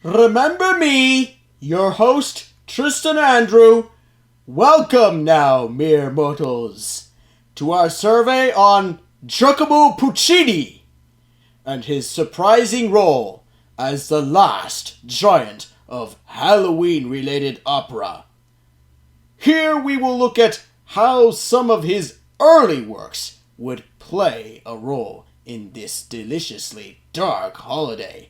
Remember me, your host, Tristan Andrew. Welcome now, mere mortals, to our survey on Giacomo Puccini and his surprising role as the last giant of Halloween-related opera. Here we will look at how some of his early works would play a role in this deliciously dark holiday.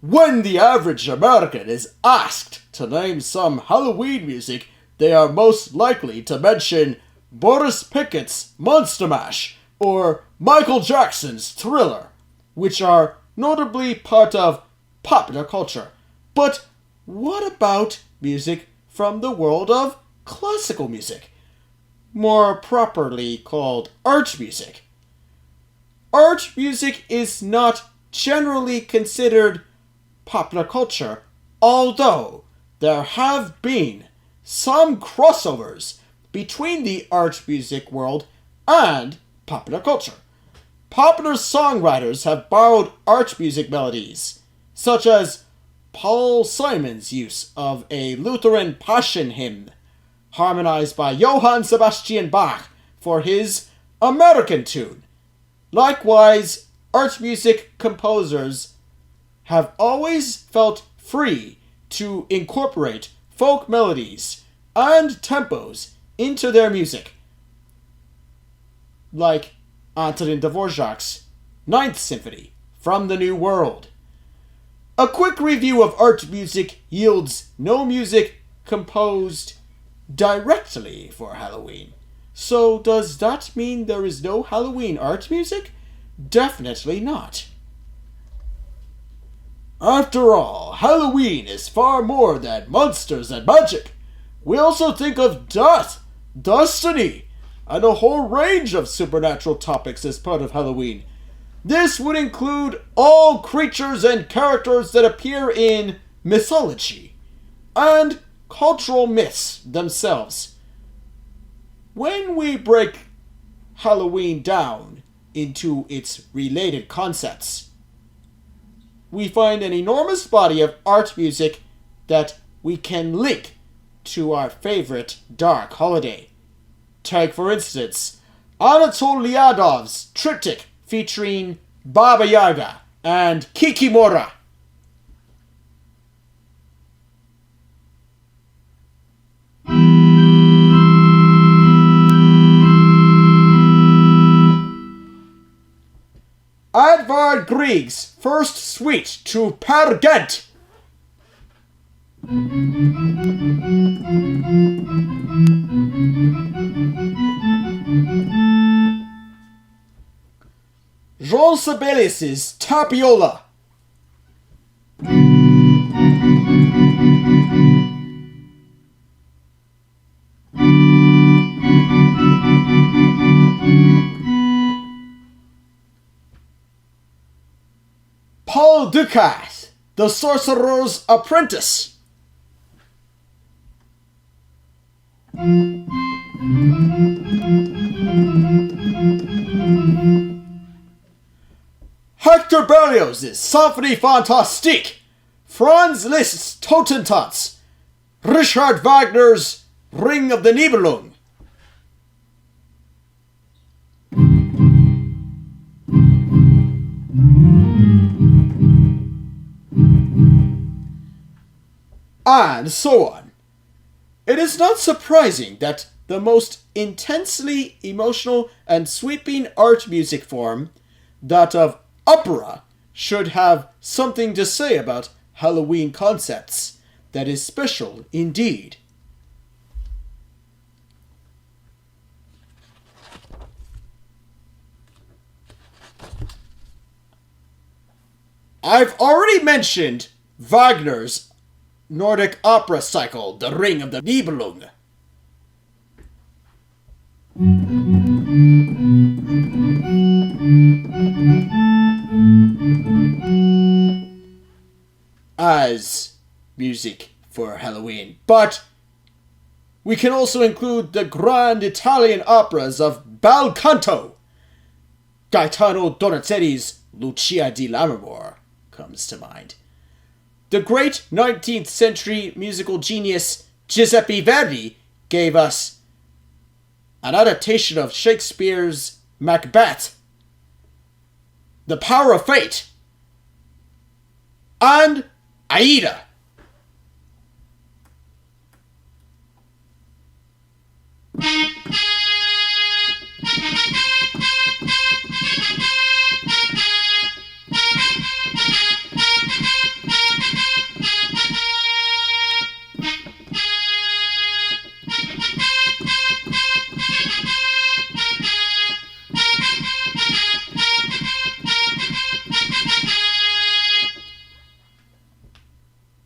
When the average American is asked to name some Halloween music, they are most likely to mention Boris Pickett's Monster Mash or Michael Jackson's Thriller, which are notably part of popular culture. But what about music from the world of classical music, more properly called art music? Art music is not generally considered popular culture, although there have been some crossovers between the art music world and popular culture. Popular songwriters have borrowed art music melodies, such as Paul Simon's use of a Lutheran Passion hymn, harmonized by Johann Sebastian Bach for his American tune. Likewise, art music composers have always felt free to incorporate folk melodies and tempos into their music, like Antonin Dvorak's Ninth Symphony from the New World. A quick review of art music yields no music composed directly for Halloween. So does that mean there is no Halloween art music? Definitely not. After all, Halloween is far more than monsters and magic. We also think of death, destiny, and a whole range of supernatural topics as part of Halloween. This would include all creatures and characters that appear in mythology and cultural myths themselves. When we break Halloween down into its related concepts, we find an enormous body of art music that we can link to our favorite dark holiday. Take, for instance, Anatol Lyadov's triptych featuring Baba Yaga and Kikimora. Edvard Grieg's first suite to Per Gynt. Jean Sibelius's Tapiola. Paul Dukas, The Sorcerer's Apprentice. Hector Berlioz's Symphonie Fantastique, Franz Liszt's Totentanz, Richard Wagner's Ring of the Nibelung. And so on. It is not surprising that the most intensely emotional and sweeping art music form, that of opera, should have something to say about Halloween concepts that is special indeed. I've already mentioned Wagner's Nordic opera cycle, The Ring of the Nibelung. As music for Halloween. But we can also include the grand Italian operas of Bel Canto. Gaetano Donizetti's Lucia di Lammermoor comes to mind. The great 19th century musical genius Giuseppe Verdi gave us an adaptation of Shakespeare's Macbeth, The Power of Fate, and Aida.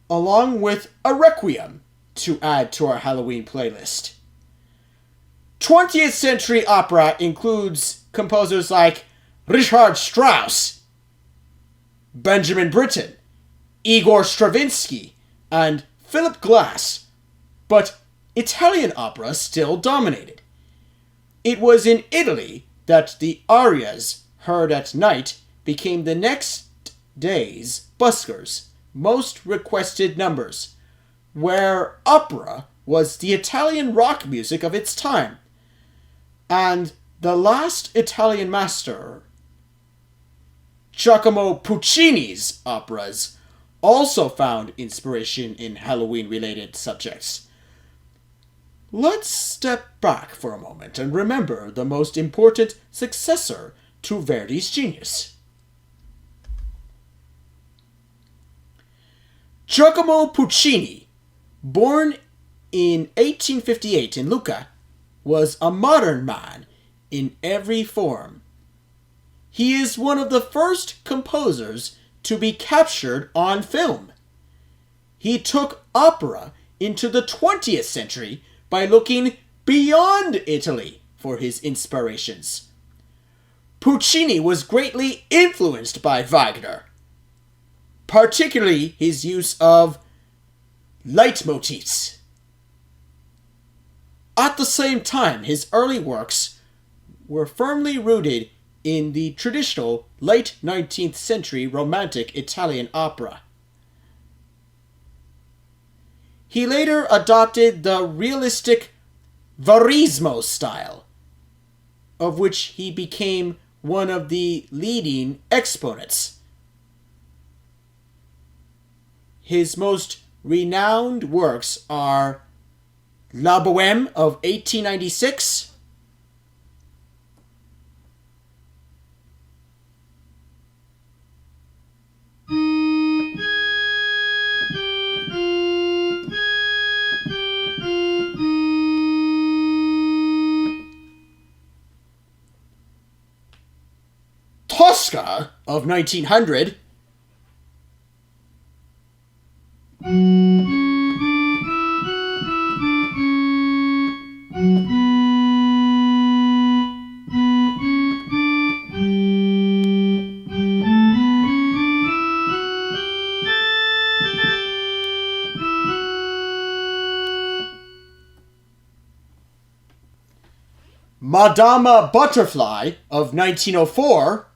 Along with a requiem to add to our Halloween playlist. 20th century opera includes composers like Richard Strauss, Benjamin Britten, Igor Stravinsky, and Philip Glass, but Italian opera still dominated. It was in Italy that the arias heard at night became the next day's buskers' most requested numbers, where opera was the Italian rock music of its time, and the last Italian master, Giacomo Puccini's operas, also found inspiration in Halloween-related subjects. Let's step back for a moment and remember the most important successor to Verdi's genius. Giacomo Puccini, born in 1858 in Lucca, was a modern man in every form. He is one of the first composers to be captured on film. He took opera into the 20th century by looking beyond Italy for his inspirations. Puccini was greatly influenced by Wagner, particularly his use of leitmotifs. At the same time, his early works were firmly rooted in the traditional late 19th century Romantic Italian opera. He later adopted the realistic Verismo style, of which he became one of the leading exponents. His most renowned works are La Bohème of 1896, Tosca of 1900, Madama Butterfly of 1904,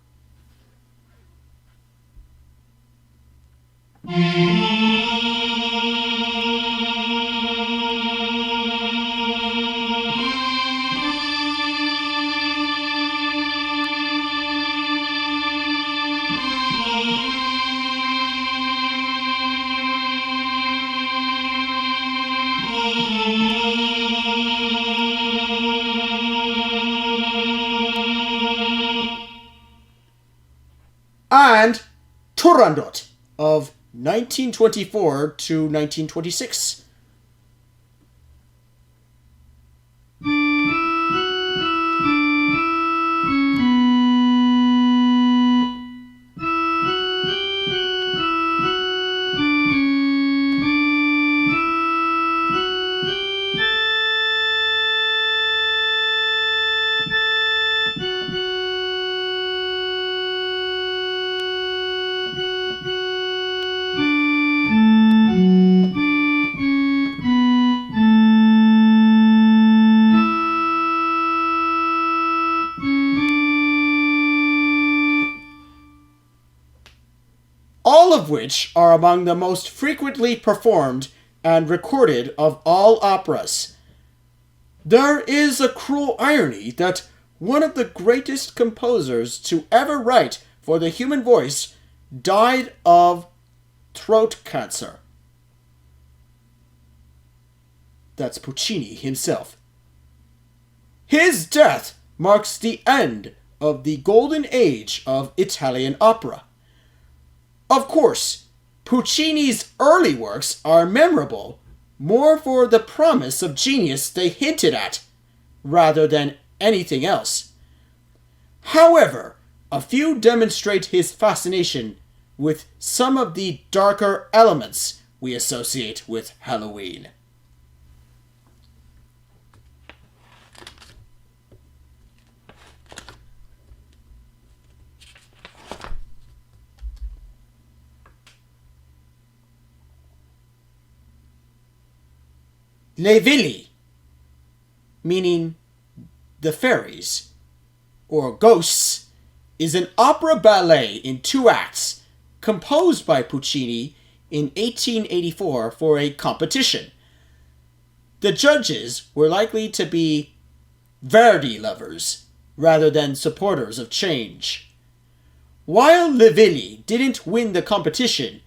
and Turandot of 1924 to 1926. all of which are among the most frequently performed and recorded of all operas. There is a cruel irony that one of the greatest composers to ever write for the human voice died of throat cancer. That's Puccini himself. His death marks the end of the golden age of Italian opera. Of course, Puccini's early works are memorable more for the promise of genius they hinted at, rather than anything else. However, a few demonstrate his fascination with some of the darker elements we associate with Halloween. Les Villi, meaning the fairies, or ghosts, is an opera ballet in 2 acts, composed by Puccini in 1884 for a competition. The judges were likely to be Verdi lovers, rather than supporters of change. While Les Villi didn't win the competition,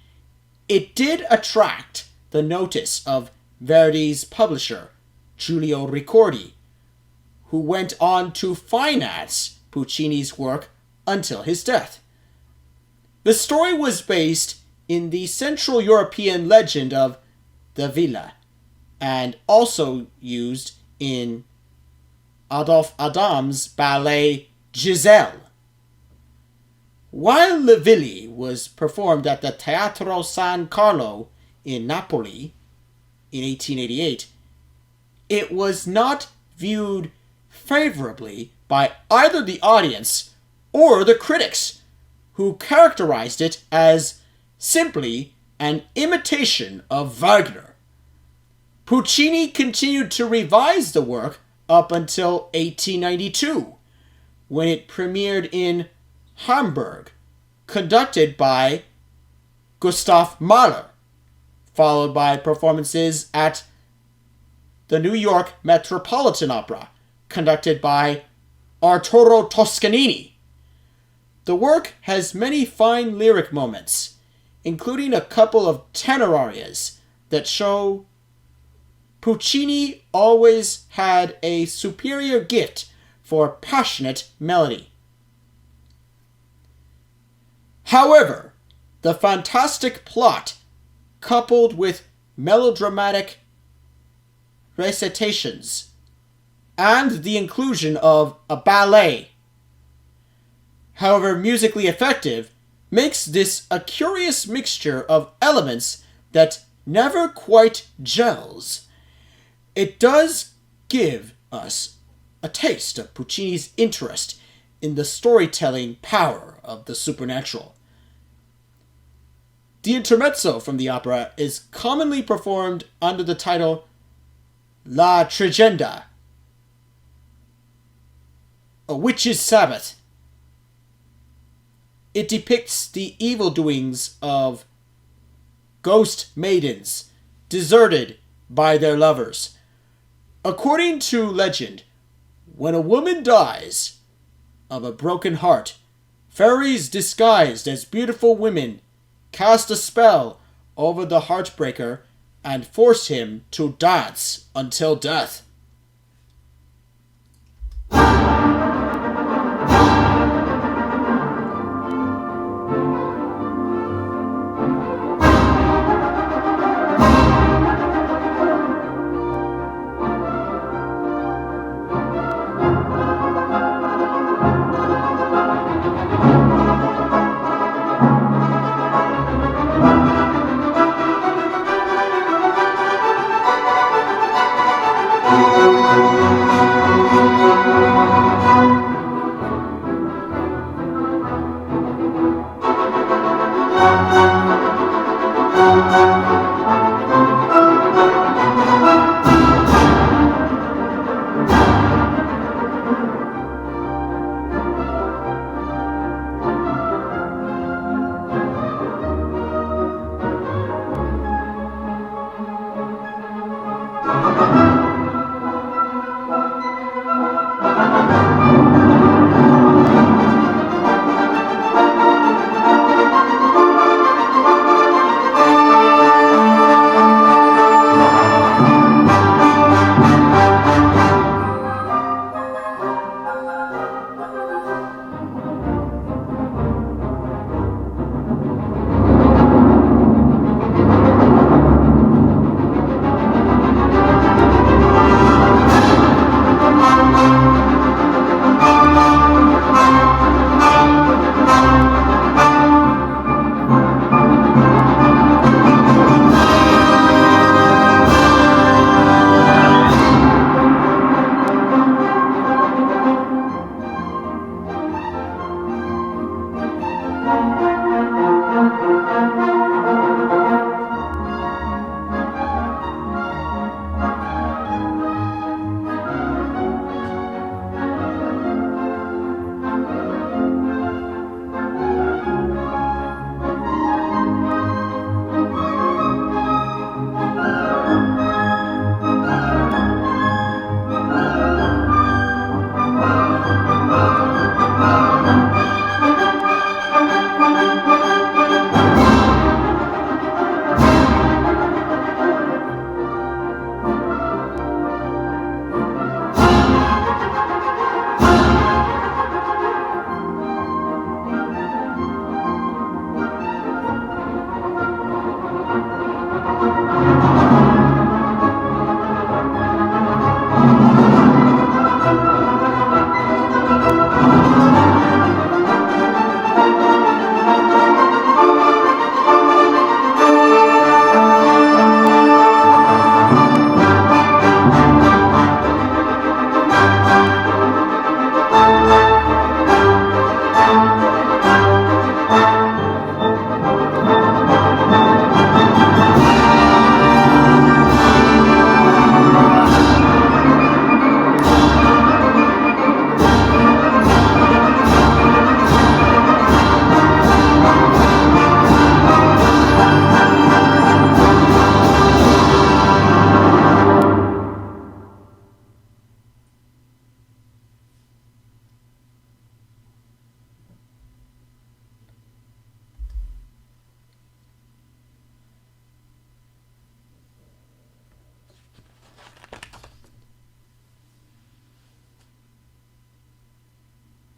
it did attract the notice of Verdi's publisher, Giulio Ricordi, who went on to finance Puccini's work until his death. The story was based in the Central European legend of the Villa, and also used in Adolphe Adam's ballet Giselle. While Le Villi was performed at the Teatro San Carlo in Napoli in 1888, it was not viewed favorably by either the audience or the critics, who characterized it as simply an imitation of Wagner. Puccini continued to revise the work up until 1892, when it premiered in Hamburg, conducted by Gustav Mahler, followed by performances at the New York Metropolitan Opera, conducted by Arturo Toscanini. The work has many fine lyric moments, including a couple of tenor arias that show Puccini always had a superior gift for passionate melody. However, the fantastic plot, coupled with melodramatic recitations and the inclusion of a ballet, however musically effective, makes this a curious mixture of elements that never quite gels. It does give us a taste of Puccini's interest in the storytelling power of the supernatural. The Intermezzo from the opera is commonly performed under the title La Tregenda, a witch's Sabbath. It depicts the evil doings of ghost maidens deserted by their lovers. According to legend, when a woman dies of a broken heart, fairies disguised as beautiful women cast a spell over the heartbreaker and force him to dance until death.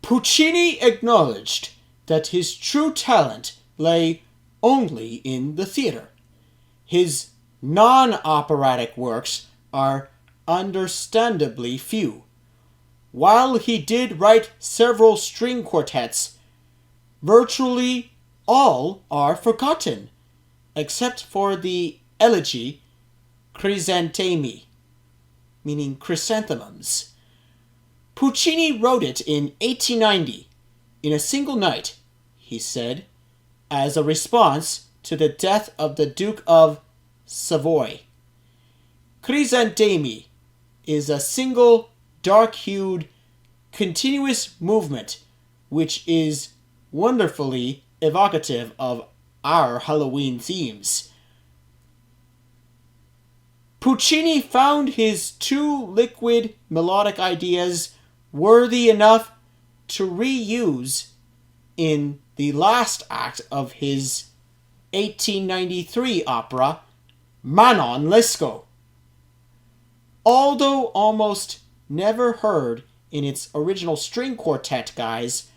Puccini acknowledged that his true talent lay only in the theater. His non-operatic works are understandably few. While he did write several string quartets, virtually all are forgotten, except for the elegy Crisantemi, meaning chrysanthemums. Puccini wrote it in 1890, in a single night, he said, as a response to the death of the Duke of Savoy. Crisantemi is a single, dark-hued, continuous movement which is wonderfully evocative of our Halloween themes. Puccini found his two liquid melodic ideas worthy enough to reuse in the last act of his 1893 opera, Manon Lescaut. Although almost never heard in its original string quartet guise,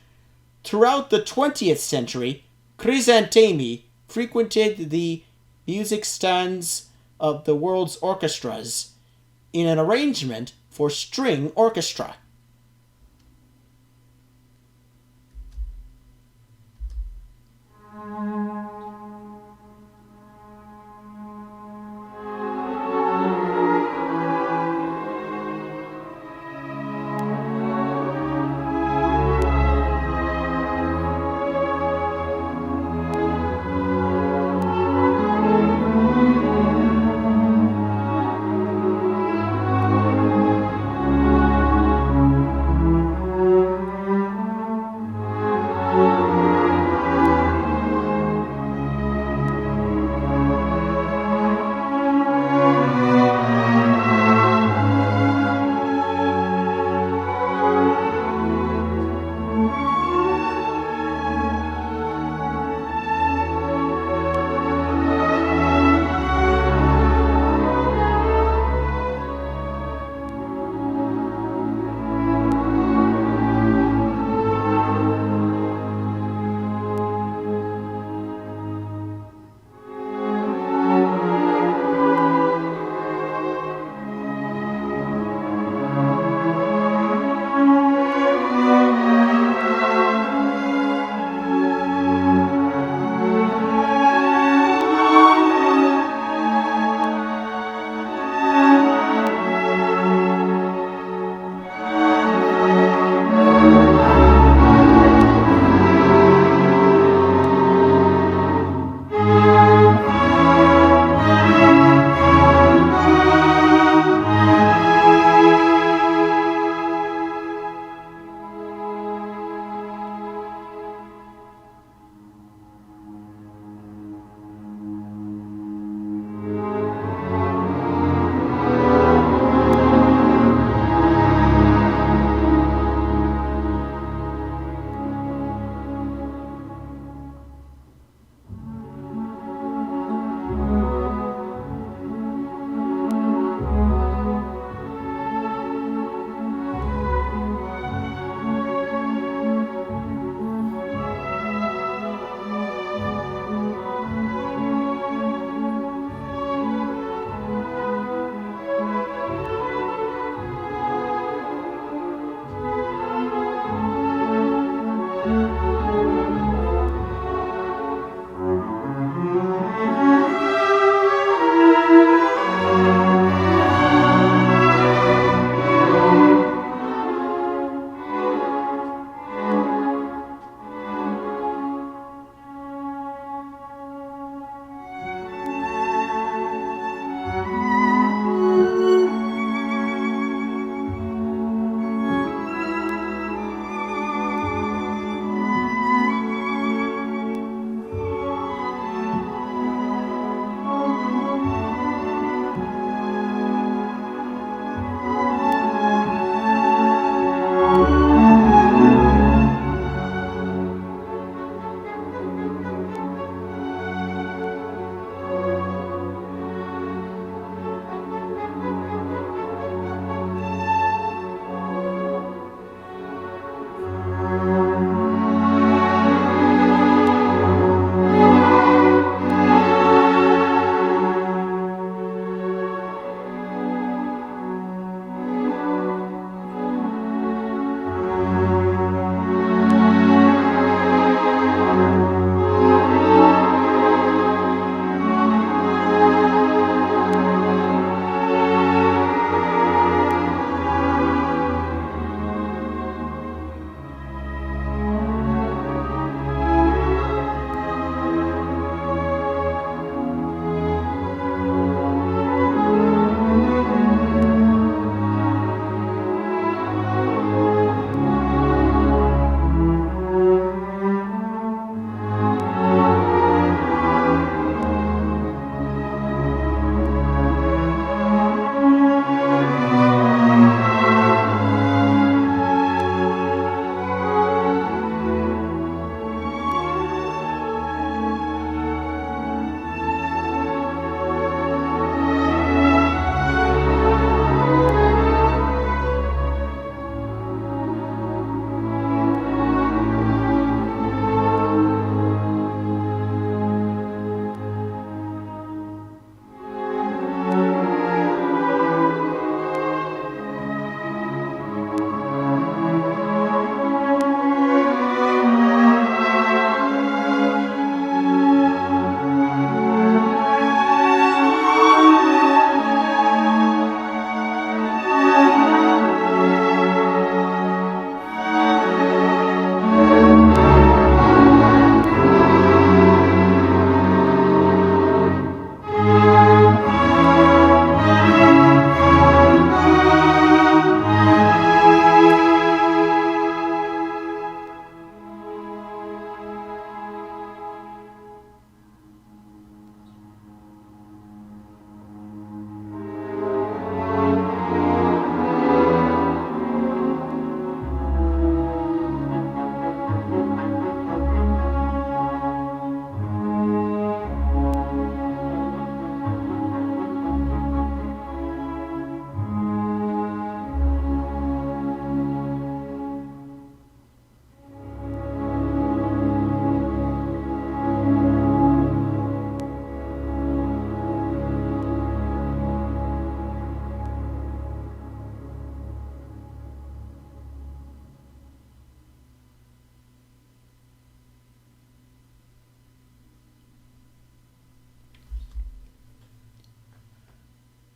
throughout the 20th century, Crisantemi frequented the music stands of the world's orchestras in an arrangement for string orchestra.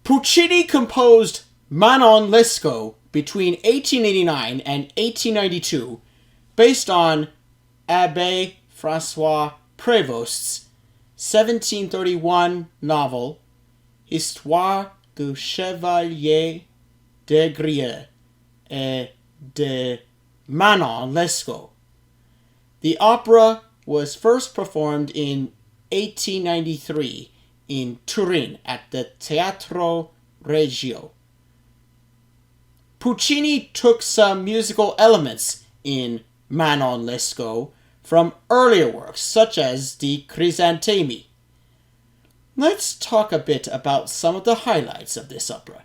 Puccini composed Manon Lescaut between 1889 and 1892 based on Abbé François Prévost's 1731 novel Histoire du Chevalier de Grieux et de Manon Lescaut. The opera was first performed in 1893 in Turin at the Teatro Regio. Puccini took some musical elements in Manon Lescaut from earlier works such as the Crisantemi. Let's talk a bit about some of the highlights of this opera.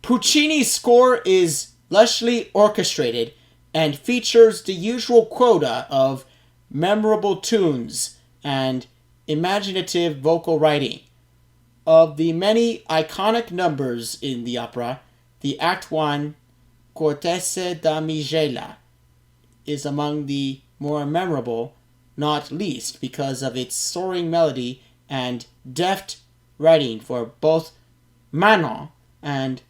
Puccini's score is lushly orchestrated and features the usual quota of memorable tunes and imaginative vocal writing. Of the many iconic numbers in the opera, the Act 1, Cortese da Migela, is among the more memorable, not least because of its soaring melody and deft writing for both Manon and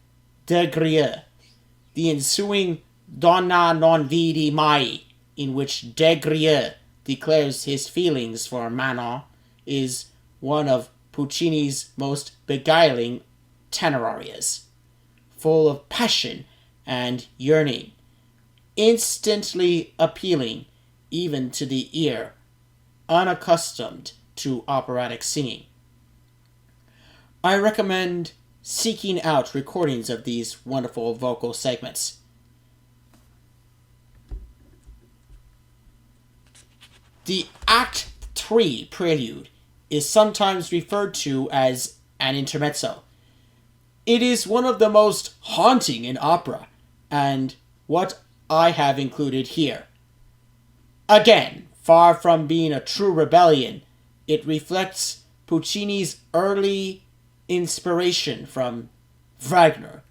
De Grieux. The ensuing Donna non vidi mai, in which De Grieux declares his feelings for Manon, is one of Puccini's most beguiling tenor arias, full of passion and yearning, instantly appealing even to the ear unaccustomed to operatic singing. I recommend seeking out recordings of these wonderful vocal segments. The Act 3 prelude is sometimes referred to as an intermezzo. It is one of the most haunting in opera, and what I have included here. Again, far from being a true rebellion, it reflects Puccini's early inspiration from Wagner,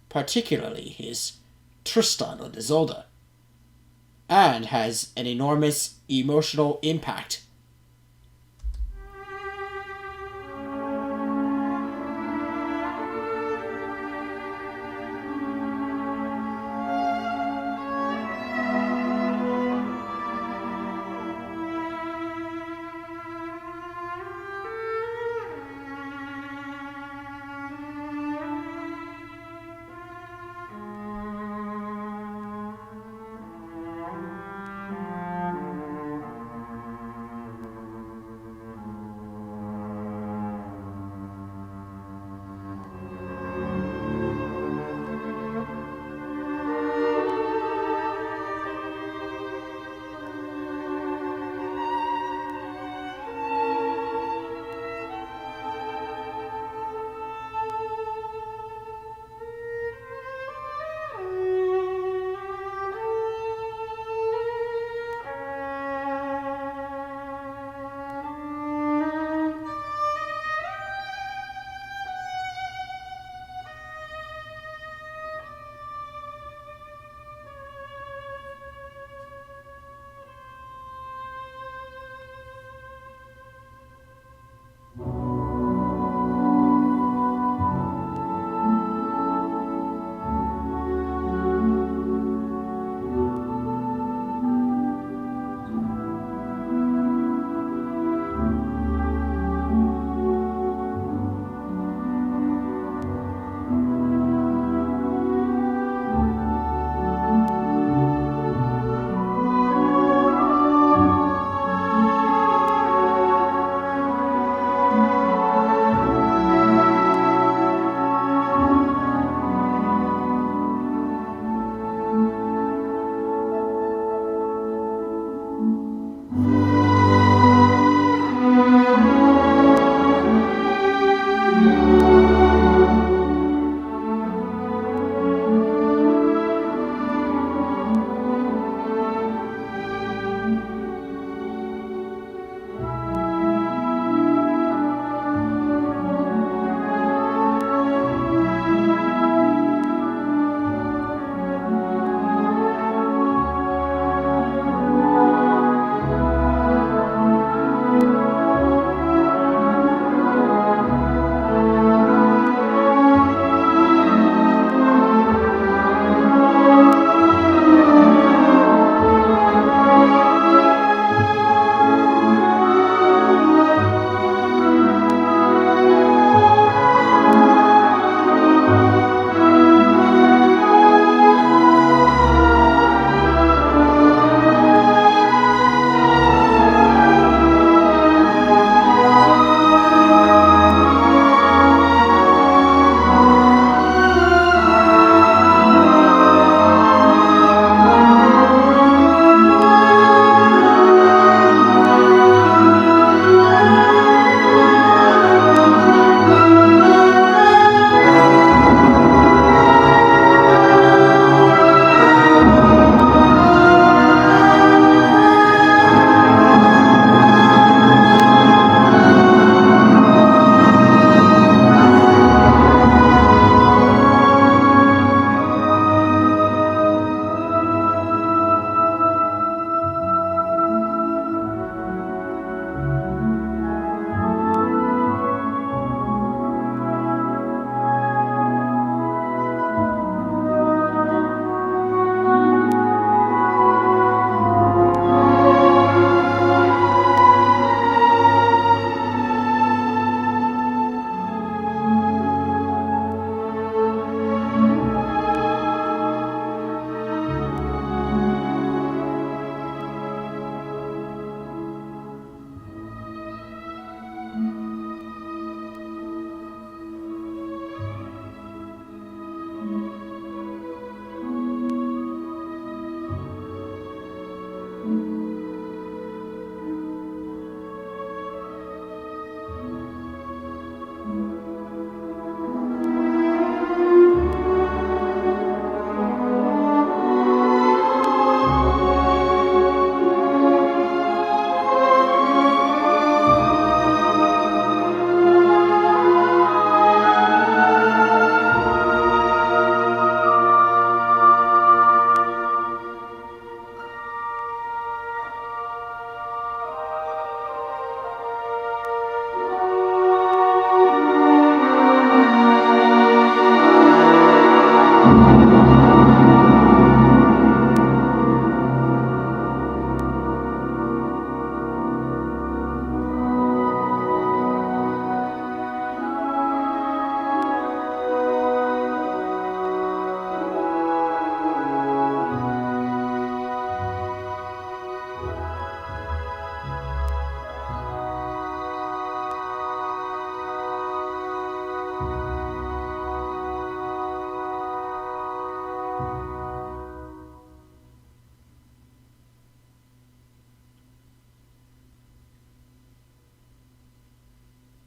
particularly his Tristan und Isolde, and has an enormous emotional impact.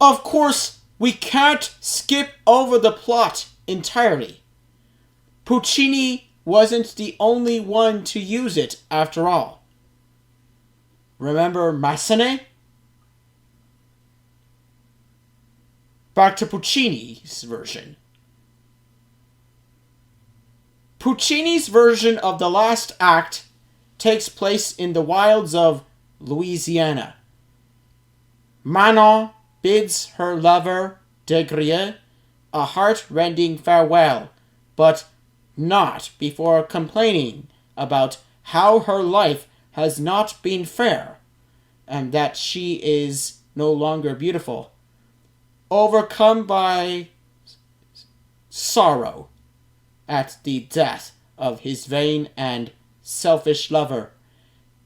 Of course, we can't skip over the plot entirely. Puccini wasn't the only one to use it after all. Remember Massenet? Back to Puccini's version. Puccini's version of the last act takes place in the wilds of Louisiana. Manon bids her lover, Desgrieux, a heart-rending farewell, but not before complaining about how her life has not been fair, and that she is no longer beautiful. Overcome by sorrow at the death of his vain and selfish lover,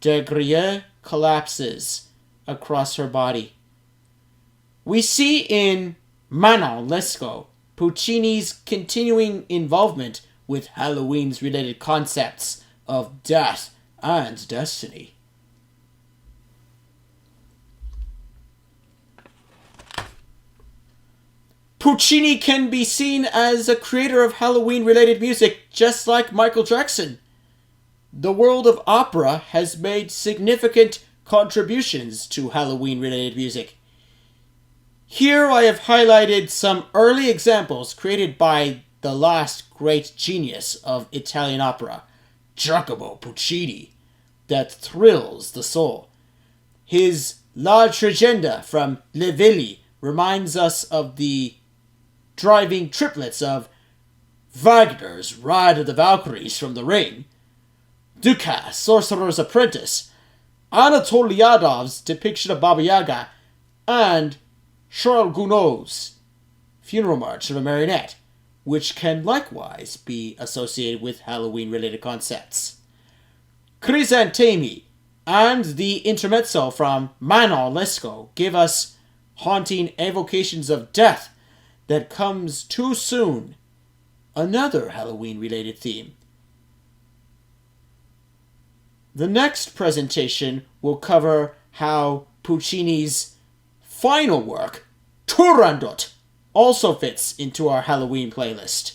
Desgrieux collapses across her body. We see in Manon Lescaut Puccini's continuing involvement with Halloween's related concepts of death and destiny. Puccini can be seen as a creator of Halloween-related music, just like Michael Jackson. The world of opera has made significant contributions to Halloween-related music. Here I have highlighted some early examples created by the last great genius of Italian opera, Giacomo Puccini, that thrills the soul. His La Tregenda from Villi reminds us of the driving triplets of Wagner's Ride of the Valkyries from the Ring, Dukas, Sorcerer's Apprentice, Anatoly Yadov's depiction of Baba Yaga, and Charles Gounod's Funeral March of a Marionette, which can likewise be associated with Halloween-related concepts. Crisantemi and the Intermezzo from Manon Lescaut give us haunting evocations of death that comes too soon, another Halloween-related theme. The next presentation will cover how Puccini's final work, Turandot, also fits into our Halloween playlist.